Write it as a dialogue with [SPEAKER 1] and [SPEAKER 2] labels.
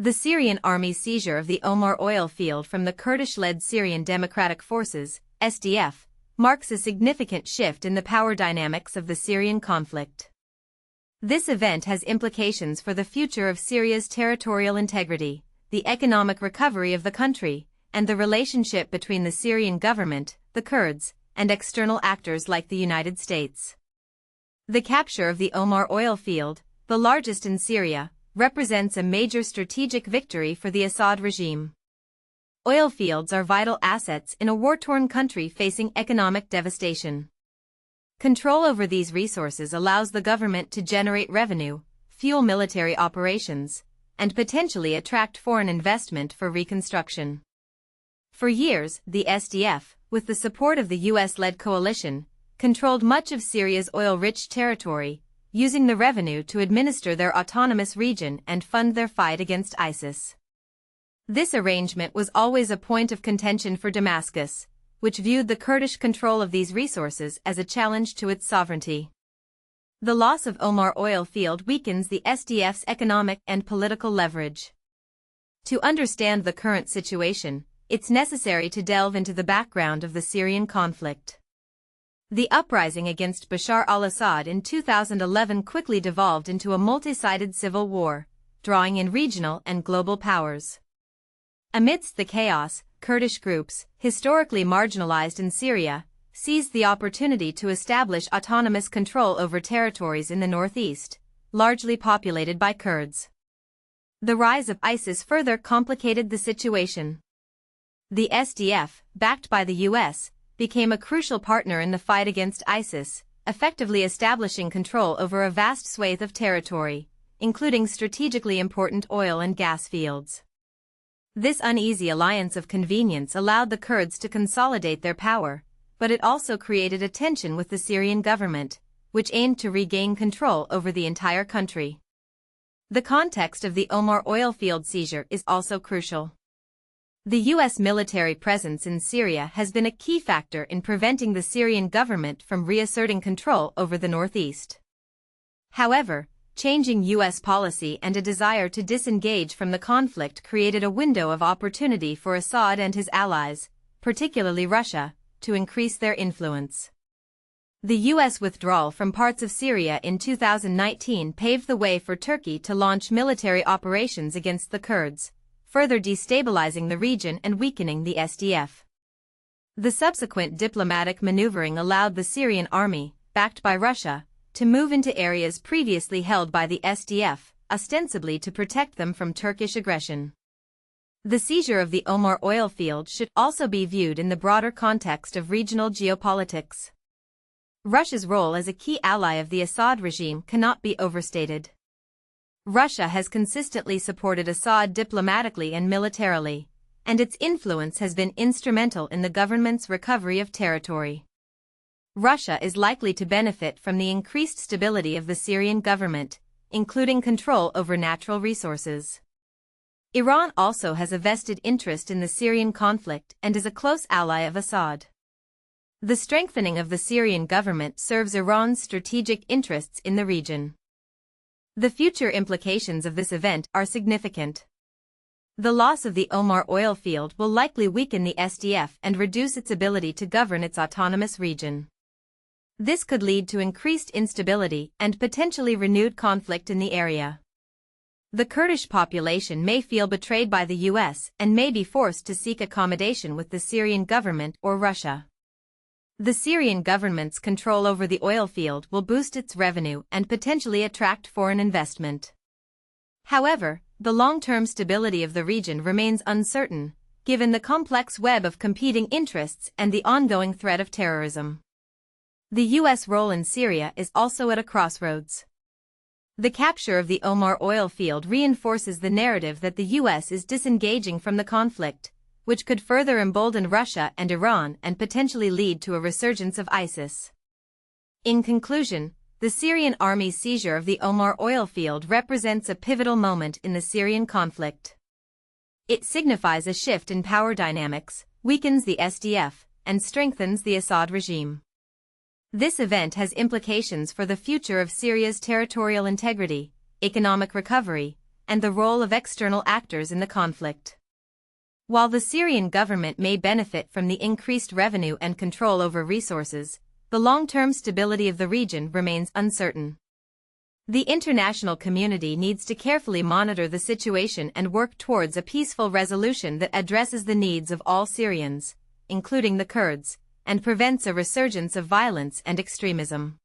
[SPEAKER 1] The Syrian army's seizure of the Omar oil field from the Kurdish-led Syrian Democratic Forces, SDF, marks a significant shift in the power dynamics of the Syrian conflict. This event has implications for the future of Syria's territorial integrity, the economic recovery of the country, and the relationship between the Syrian government, the Kurds, and external actors like the United States. The capture of the Omar oil field, the largest in Syria, represents a major strategic victory for the Assad regime. Oil fields are vital assets in a war-torn country facing economic devastation. Control over these resources allows the government to generate revenue, fuel military operations, and potentially attract foreign investment for reconstruction. For years, the SDF, with the support of the US-led coalition, controlled much of Syria's oil-rich territory, using the revenue to administer their autonomous region and fund their fight against ISIS. This arrangement was always a point of contention for Damascus, which viewed the Kurdish control of these resources as a challenge to its sovereignty. The loss of Omar oil field weakens the SDF's economic and political leverage. To understand the current situation, it's necessary to delve into the background of the Syrian conflict. The uprising against Bashar al-Assad in 2011 quickly devolved into a multi-sided civil war, drawing in regional and global powers. Amidst the chaos, Kurdish groups, historically marginalized in Syria, seized the opportunity to establish autonomous control over territories in the northeast, largely populated by Kurds. The rise of ISIS further complicated the situation. The SDF, backed by the US, became a crucial partner in the fight against ISIS, effectively establishing control over a vast swathe of territory, including strategically important oil and gas fields. This uneasy alliance of convenience allowed the Kurds to consolidate their power, but it also created a tension with the Syrian government, which aimed to regain control over the entire country. The context of the Omar oil field seizure is also crucial. The U.S. military presence in Syria has been a key factor in preventing the Syrian government from reasserting control over the northeast. However, changing U.S. policy and a desire to disengage from the conflict created a window of opportunity for Assad and his allies, particularly Russia, to increase their influence. The U.S. withdrawal from parts of Syria in 2019 paved the way for Turkey to launch military operations against the Kurds, further destabilizing the region and weakening the SDF. The subsequent diplomatic maneuvering allowed the Syrian army, backed by Russia, to move into areas previously held by the SDF, ostensibly to protect them from Turkish aggression. The seizure of the Omar oil field should also be viewed in the broader context of regional geopolitics. Russia's role as a key ally of the Assad regime cannot be overstated. Russia has consistently supported Assad diplomatically and militarily, and its influence has been instrumental in the government's recovery of territory. Russia is likely to benefit from the increased stability of the Syrian government, including control over natural resources. Iran also has a vested interest in the Syrian conflict and is a close ally of Assad. The strengthening of the Syrian government serves Iran's strategic interests in the region. The future implications of this event are significant. The loss of the Omar oil field will likely weaken the SDF and reduce its ability to govern its autonomous region. This could lead to increased instability and potentially renewed conflict in the area. The Kurdish population may feel betrayed by the US and may be forced to seek accommodation with the Syrian government or Russia. The Syrian government's control over the oil field will boost its revenue and potentially attract foreign investment. However, the long-term stability of the region remains uncertain, given the complex web of competing interests and the ongoing threat of terrorism. The U.S. role in Syria is also at a crossroads. The capture of the Omar oil field reinforces the narrative that the U.S. is disengaging from the conflict, which could further embolden Russia and Iran and potentially lead to a resurgence of ISIS. In conclusion, the Syrian army's seizure of the Omar oil field represents a pivotal moment in the Syrian conflict. It signifies a shift in power dynamics, weakens the SDF, and strengthens the Assad regime. This event has implications for the future of Syria's territorial integrity, economic recovery, and the role of external actors in the conflict. While the Syrian government may benefit from the increased revenue and control over resources, the long-term stability of the region remains uncertain. The international community needs to carefully monitor the situation and work towards a peaceful resolution that addresses the needs of all Syrians, including the Kurds, and prevents a resurgence of violence and extremism.